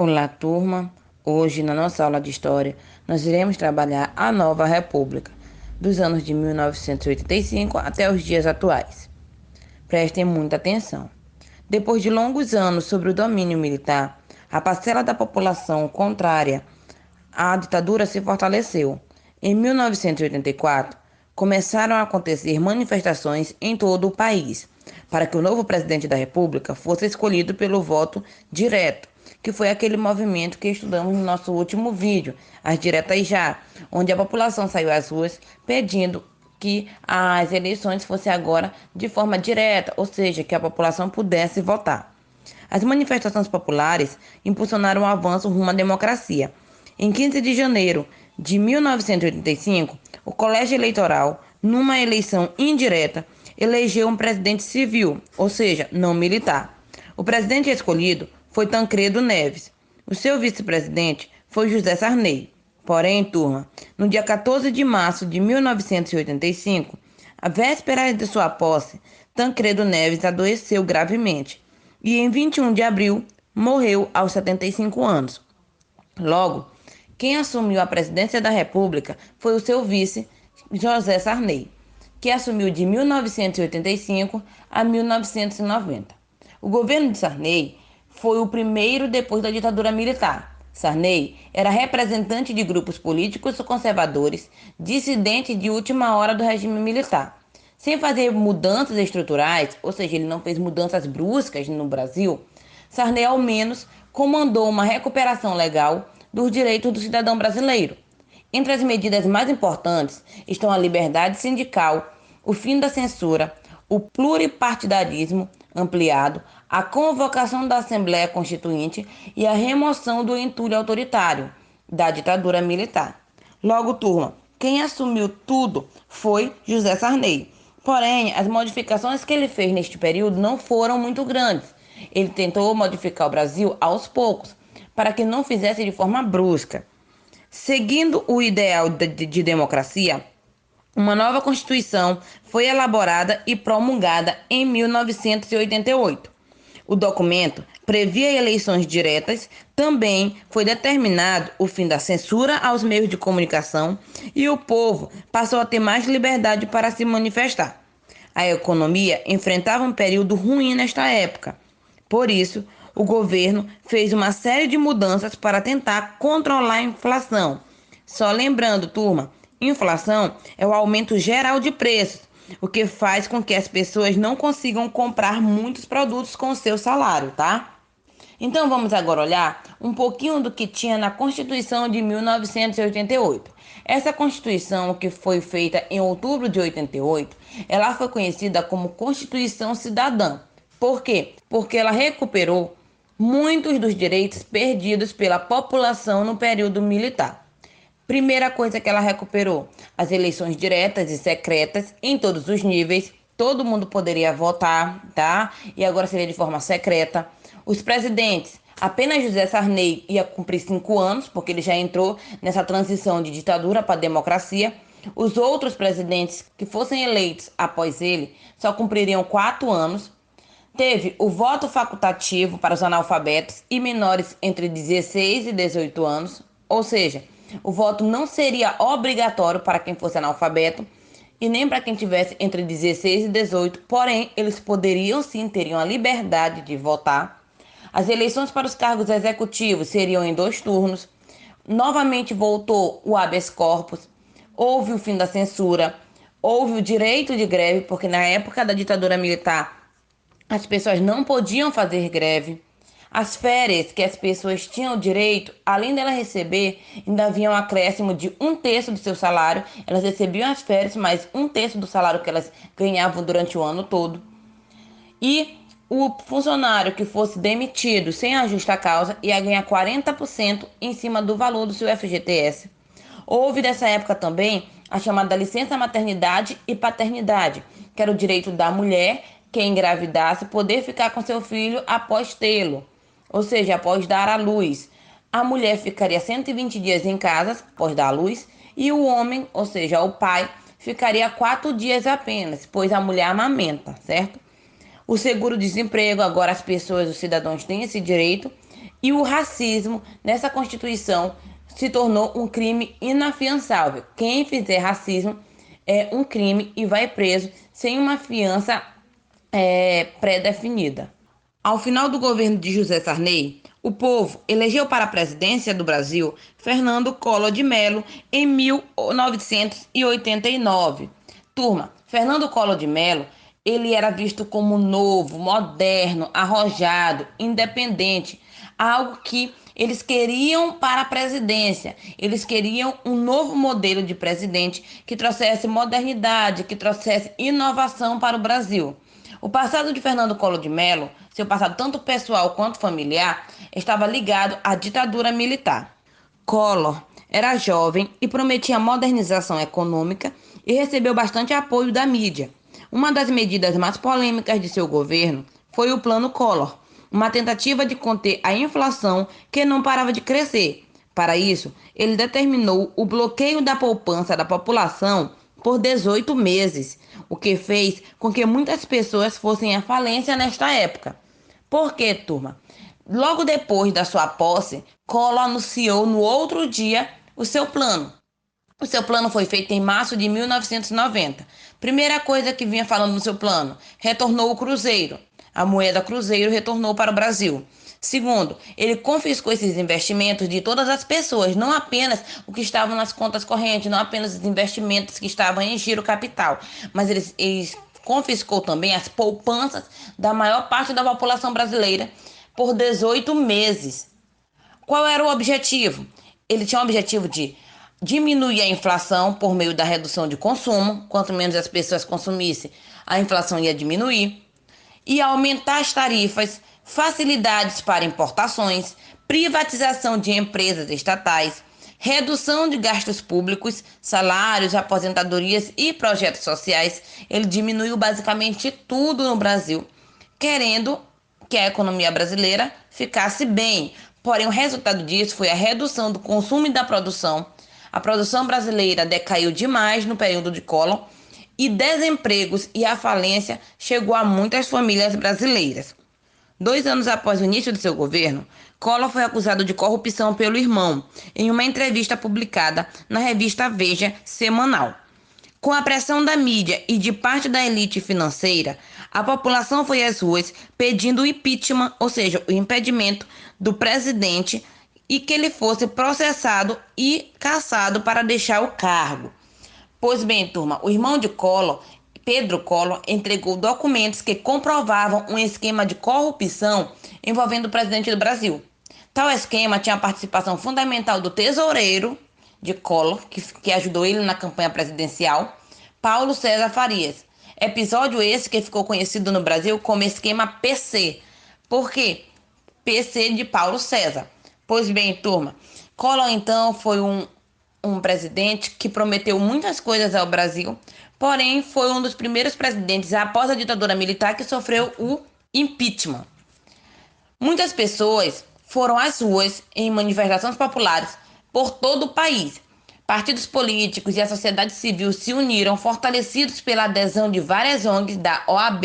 Olá, turma! Hoje, na nossa aula de História, nós iremos trabalhar a Nova República, dos anos de 1985 até os dias atuais. Prestem muita atenção. Depois de longos anos sob o domínio militar, a parcela da população contrária à ditadura se fortaleceu. Em 1984, começaram a acontecer manifestações em todo o país para que o novo presidente da República fosse escolhido pelo voto direto, que foi aquele movimento que estudamos no nosso último vídeo, as diretas já, onde a população saiu às ruas pedindo que as eleições fossem agora de forma direta, ou seja, que a população pudesse votar. As manifestações populares impulsionaram o avanço rumo à democracia. Em 15 de janeiro de 1985, o Colégio Eleitoral, numa eleição indireta, elegeu um presidente civil, ou seja, não militar. O presidente escolhido foi Tancredo Neves. O seu vice-presidente foi José Sarney. Porém, turma, no dia 14 de março de 1985, a véspera de sua posse, Tancredo Neves adoeceu gravemente e em 21 de abril morreu aos 75 anos. Logo, quem assumiu a presidência da República foi o seu vice, José Sarney, que assumiu de 1985 a 1990. O governo de Sarney foi o primeiro depois da ditadura militar. Sarney era representante de grupos políticos conservadores, dissidente de última hora do regime militar. Sem fazer mudanças estruturais, ou seja, ele não fez mudanças bruscas no Brasil, Sarney ao menos comandou uma recuperação legal dos direitos do cidadão brasileiro. Entre as medidas mais importantes estão a liberdade sindical, o fim da censura, o pluripartidarismo ampliado, a convocação da Assembleia Constituinte e a remoção do entulho autoritário da ditadura militar. Logo, turma, quem assumiu tudo foi José Sarney. Porém, as modificações que ele fez neste período não foram muito grandes. Ele tentou modificar o Brasil aos poucos, para que não fizesse de forma brusca. Seguindo o ideal de democracia, uma nova Constituição foi elaborada e promulgada em 1988. O documento previa eleições diretas, também foi determinado o fim da censura aos meios de comunicação e o povo passou a ter mais liberdade para se manifestar. A economia enfrentava um período ruim nesta época. Por isso, o governo fez uma série de mudanças para tentar controlar a inflação. Só lembrando, turma, inflação é o aumento geral de preços, o que faz com que as pessoas não consigam comprar muitos produtos com o seu salário, tá? Então vamos agora olhar um pouquinho do que tinha na Constituição de 1988. Essa Constituição, que foi feita em outubro de 88, ela foi conhecida como Constituição Cidadã. Por quê? Porque ela recuperou muitos dos direitos perdidos pela população no período militar. Primeira coisa que ela recuperou: as eleições diretas e secretas em todos os níveis. Todo mundo poderia votar, tá? E agora seria de forma secreta. Os presidentes, apenas José Sarney ia cumprir 5 anos, porque ele já entrou nessa transição de ditadura para democracia. Os outros presidentes que fossem eleitos após ele só cumpririam 4 anos. Teve o voto facultativo para os analfabetos e menores entre 16 e 18 anos, ou seja, o voto não seria obrigatório para quem fosse analfabeto e nem para quem tivesse entre 16 e 18, porém, eles poderiam sim, teriam a liberdade de votar. As eleições para os cargos executivos seriam em 2 turnos. Novamente voltou o habeas corpus, houve o fim da censura, houve o direito de greve, porque na época da ditadura militar as pessoas não podiam fazer greve. As férias que as pessoas tinham direito, além dela receber, ainda havia um acréscimo de 1/3 do seu salário. Elas recebiam as férias, mais 1/3 do salário que elas ganhavam durante o ano todo. E o funcionário que fosse demitido sem a justa causa ia ganhar 40% em cima do valor do seu FGTS. Houve dessa época também a chamada licença maternidade e paternidade, que era o direito da mulher que engravidasse poder ficar com seu filho após tê-lo, ou seja, após dar à luz. A mulher ficaria 120 dias em casa após dar à luz e o homem, ou seja, o pai, ficaria 4 dias apenas, pois a mulher amamenta, certo? O seguro-desemprego, agora as pessoas, os cidadãos têm esse direito. E o racismo nessa Constituição se tornou um crime inafiançável. Quem fizer racismo é um crime e vai preso sem uma fiança pré-definida. Ao final do governo de José Sarney, o povo elegeu para a presidência do Brasil Fernando Collor de Mello em 1989. Turma, Fernando Collor de Mello, ele era visto como novo, moderno, arrojado, independente, algo que eles queriam para a presidência. Eles queriam um novo modelo de presidente que trouxesse modernidade, que trouxesse inovação para o Brasil. O passado de Fernando Collor de Mello, seu passado tanto pessoal quanto familiar, estava ligado à ditadura militar. Collor era jovem e prometia modernização econômica e recebeu bastante apoio da mídia. Uma das medidas mais polêmicas de seu governo foi o Plano Collor, uma tentativa de conter a inflação que não parava de crescer. Para isso, ele determinou o bloqueio da poupança da população por 18 meses, o que fez com que muitas pessoas fossem à falência nesta época. Por quê, turma? Logo depois da sua posse, Collor anunciou no outro dia o seu plano. O seu plano foi feito em março de 1990. Primeira coisa que vinha falando no seu plano, retornou o Cruzeiro. A moeda Cruzeiro retornou para o Brasil. Segundo, ele confiscou esses investimentos de todas as pessoas, não apenas o que estavam nas contas correntes, não apenas os investimentos que estavam em giro capital, mas eles confiscou também as poupanças da maior parte da população brasileira por 18 meses. Qual era o objetivo? Ele tinha o objetivo de diminuir a inflação por meio da redução de consumo. Quanto menos as pessoas consumissem, a inflação ia diminuir. E aumentar as tarifas, facilidades para importações, privatização de empresas estatais, redução de gastos públicos, salários, aposentadorias e projetos sociais. Ele diminuiu basicamente tudo no Brasil, querendo que a economia brasileira ficasse bem. Porém, o resultado disso foi a redução do consumo e da produção. A produção brasileira decaiu demais no período de Collor e desempregos e a falência chegou a muitas famílias brasileiras. 2 anos após o início de seu governo, Collor foi acusado de corrupção pelo irmão em uma entrevista publicada na revista Veja semanal. Com a pressão da mídia e de parte da elite financeira, a população foi às ruas pedindo o impeachment, ou seja, o impedimento do presidente e que ele fosse processado e cassado para deixar o cargo. Pois bem, turma, o irmão de Collor, Pedro Collor, entregou documentos que comprovavam um esquema de corrupção envolvendo o presidente do Brasil. Tal esquema tinha a participação fundamental do tesoureiro de Collor, que ajudou ele na campanha presidencial, Paulo César Farias. Episódio esse que ficou conhecido no Brasil como esquema PC. Por quê? PC de Paulo César. Pois bem, turma, Collor então foi um presidente que prometeu muitas coisas ao Brasil, porém foi um dos primeiros presidentes após a ditadura militar que sofreu o impeachment. Muitas pessoas foram às ruas em manifestações populares por todo o país. Partidos políticos e a sociedade civil se uniram, fortalecidos pela adesão de várias ONGs da OAB,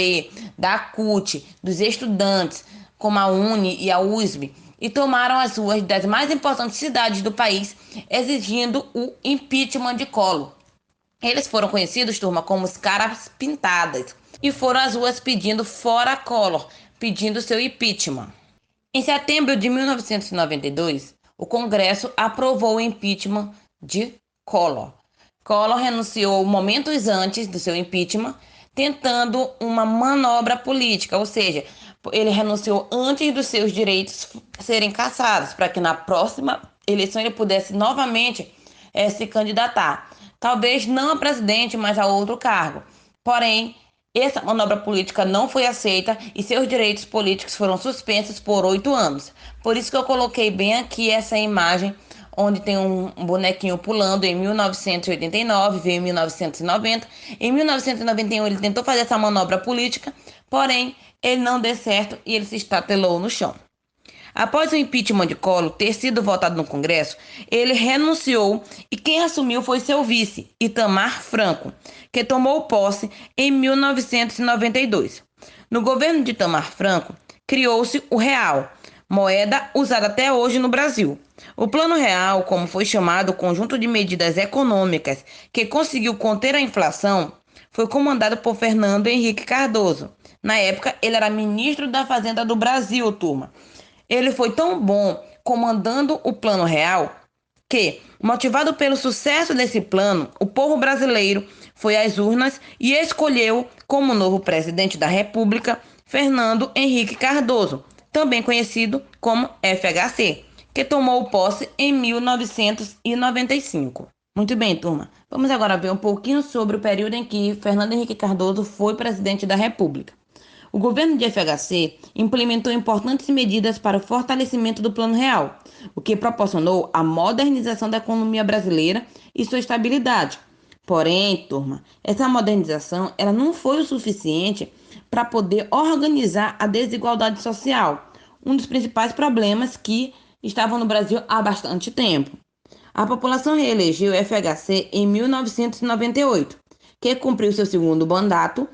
da CUT, dos estudantes, como a UNE e a USB, e tomaram as ruas das mais importantes cidades do país, exigindo o impeachment de Collor. Eles foram conhecidos, turma, como os caras pintadas, e foram às ruas pedindo fora Collor, pedindo seu impeachment. Em setembro de 1992, o Congresso aprovou o impeachment de Collor. Collor renunciou momentos antes do seu impeachment, tentando uma manobra política, ou seja, ele renunciou antes dos seus direitos serem cassados, para que na próxima eleição ele pudesse novamente se candidatar. Talvez não a presidente, mas a outro cargo. Porém, essa manobra política não foi aceita e seus direitos políticos foram suspensos por 8 anos. Por isso que eu coloquei bem aqui essa imagem, onde tem um bonequinho pulando em 1989, veio em 1990. Em 1991 ele tentou fazer essa manobra política, porém ele não deu certo e ele se estatelou no chão. Após o impeachment de Collor ter sido votado no Congresso, ele renunciou e quem assumiu foi seu vice, Itamar Franco, que tomou posse em 1992. No governo de Itamar Franco, criou-se o Real, moeda usada até hoje no Brasil. O Plano Real, como foi chamado o conjunto de medidas econômicas que conseguiu conter a inflação, foi comandado por Fernando Henrique Cardoso. Na época, ele era ministro da Fazenda do Brasil, turma. Ele foi tão bom comandando o Plano Real que, motivado pelo sucesso desse plano, o povo brasileiro foi às urnas e escolheu como novo presidente da República Fernando Henrique Cardoso, também conhecido como FHC, que tomou posse em 1995. Muito bem, turma. Vamos agora ver um pouquinho sobre o período em que Fernando Henrique Cardoso foi presidente da República. O governo de FHC implementou importantes medidas para o fortalecimento do Plano Real, o que proporcionou a modernização da economia brasileira e sua estabilidade. Porém, turma, essa modernização ela não foi o suficiente para poder organizar a desigualdade social, um dos principais problemas que estavam no Brasil há bastante tempo. A população reelegeu o FHC em 1998, que cumpriu seu segundo mandato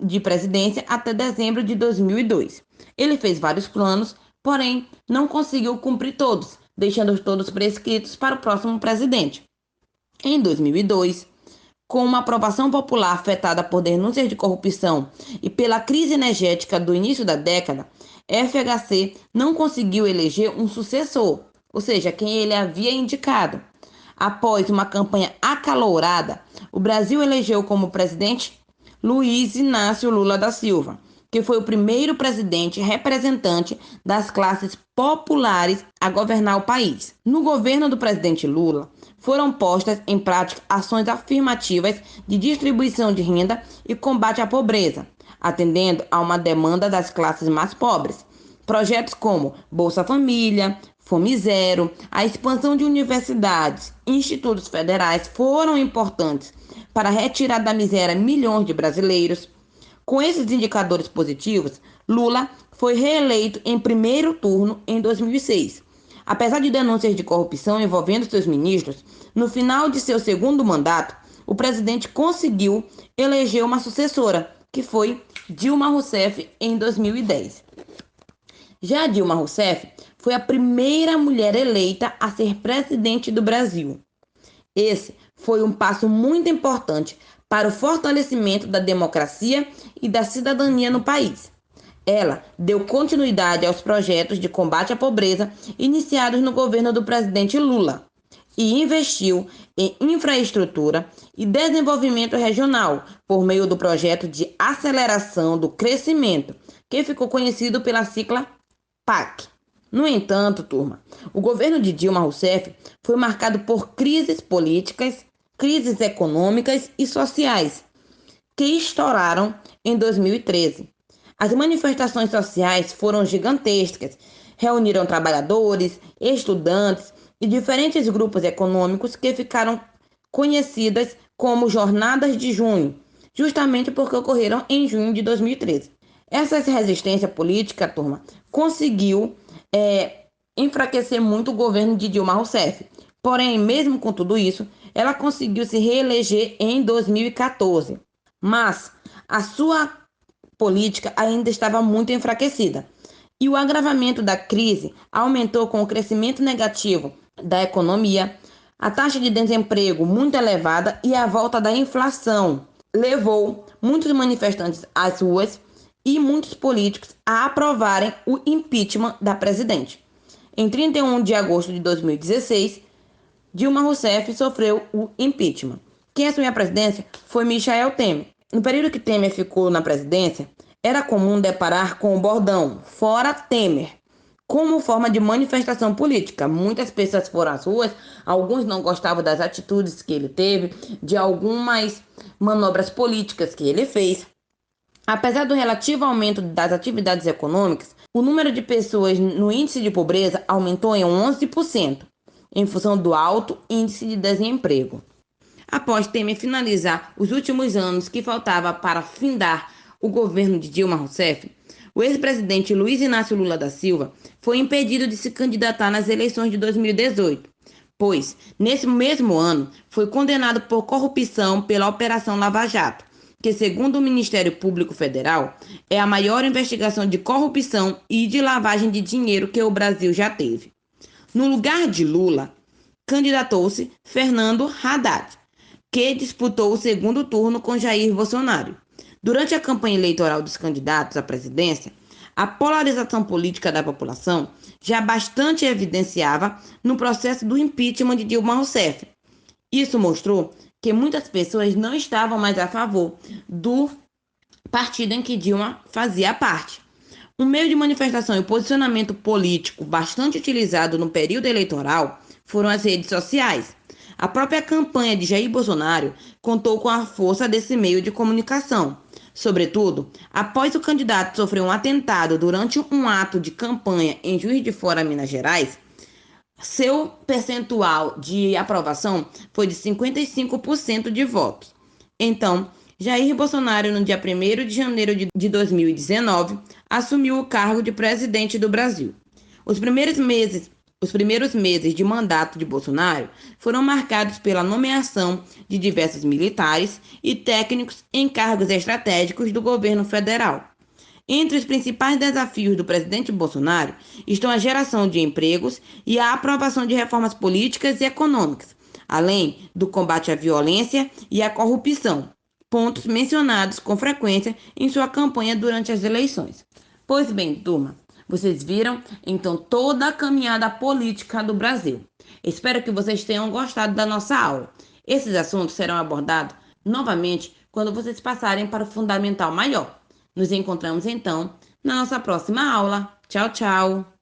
de presidência até dezembro de 2002. Ele fez vários planos, porém não conseguiu cumprir todos, deixando todos prescritos para o próximo presidente. Em 2002, com uma aprovação popular afetada por denúncias de corrupção e pela crise energética do início da década, FHC não conseguiu eleger um sucessor, ou seja, quem ele havia indicado. Após uma campanha acalorada, o Brasil elegeu como presidente Luiz Inácio Lula da Silva, que foi o primeiro presidente representante das classes populares a governar o país. No governo do presidente Lula, foram postas em prática ações afirmativas de distribuição de renda e combate à pobreza, atendendo a uma demanda das classes mais pobres. Projetos como Bolsa Família, Fome Zero, a expansão de universidades e institutos federais foram importantes para retirar da miséria milhões de brasileiros. Com esses indicadores positivos, Lula foi reeleito em primeiro turno em 2006. Apesar de denúncias de corrupção envolvendo seus ministros, no final de seu segundo mandato, o presidente conseguiu eleger uma sucessora, que foi Dilma Rousseff em 2010. Já Dilma Rousseff foi a primeira mulher eleita a ser presidente do Brasil. Esse foi um passo muito importante para o fortalecimento da democracia e da cidadania no país. Ela deu continuidade aos projetos de combate à pobreza iniciados no governo do presidente Lula e investiu em infraestrutura e desenvolvimento regional por meio do projeto de aceleração do crescimento, que ficou conhecido pela sigla PAC. No entanto, turma, o governo de Dilma Rousseff foi marcado por crises políticas, crises econômicas e sociais, que estouraram em 2013. As manifestações sociais foram gigantescas, reuniram trabalhadores, estudantes e diferentes grupos econômicos que ficaram conhecidas como Jornadas de Junho, justamente porque ocorreram em junho de 2013. Essa resistência política, turma, conseguiu enfraquecer muito o governo de Dilma Rousseff. Porém, mesmo com tudo isso, ela conseguiu se reeleger em 2014. Mas a sua política ainda estava muito enfraquecida. E o agravamento da crise aumentou com o crescimento negativo da economia, a taxa de desemprego muito elevada e a volta da inflação. Levou muitos manifestantes às ruas e muitos políticos a aprovarem o impeachment da presidente. Em 31 de agosto de 2016, Dilma Rousseff sofreu o impeachment. Quem assumiu a presidência foi Michel Temer. No período que Temer ficou na presidência, era comum deparar com o bordão "Fora Temer", como forma de manifestação política. Muitas pessoas foram às ruas, alguns não gostavam das atitudes que ele teve, de algumas manobras políticas que ele fez. Apesar do relativo aumento das atividades econômicas, o número de pessoas no índice de pobreza aumentou em 11%, em função do alto índice de desemprego. Após Temer finalizar os últimos anos que faltava para findar o governo de Dilma Rousseff, o ex-presidente Luiz Inácio Lula da Silva foi impedido de se candidatar nas eleições de 2018, pois, nesse mesmo ano, foi condenado por corrupção pela Operação Lava Jato, que, segundo o Ministério Público Federal, é a maior investigação de corrupção e de lavagem de dinheiro que o Brasil já teve. No lugar de Lula, candidatou-se Fernando Haddad, que disputou o segundo turno com Jair Bolsonaro. Durante a campanha eleitoral dos candidatos à presidência, a polarização política da população já bastante evidenciava no processo do impeachment de Dilma Rousseff. Isso mostrou que muitas pessoas não estavam mais a favor do partido em que Dilma fazia parte. Um meio de manifestação e posicionamento político bastante utilizado no período eleitoral foram as redes sociais. A própria campanha de Jair Bolsonaro contou com a força desse meio de comunicação. Sobretudo, após o candidato sofrer um atentado durante um ato de campanha em Juiz de Fora, Minas Gerais, seu percentual de aprovação foi de 55% de votos. Então, Jair Bolsonaro, no dia 1º de janeiro de 2019, assumiu o cargo de presidente do Brasil. Os primeiros meses de mandato de Bolsonaro foram marcados pela nomeação de diversos militares e técnicos em cargos estratégicos do governo federal. Entre os principais desafios do presidente Bolsonaro estão a geração de empregos e a aprovação de reformas políticas e econômicas, além do combate à violência e à corrupção, pontos mencionados com frequência em sua campanha durante as eleições. Pois bem, turma, vocês viram então toda a caminhada política do Brasil. Espero que vocês tenham gostado da nossa aula. Esses assuntos serão abordados novamente quando vocês passarem para o Fundamental Maior. Nos encontramos então na nossa próxima aula. Tchau, tchau!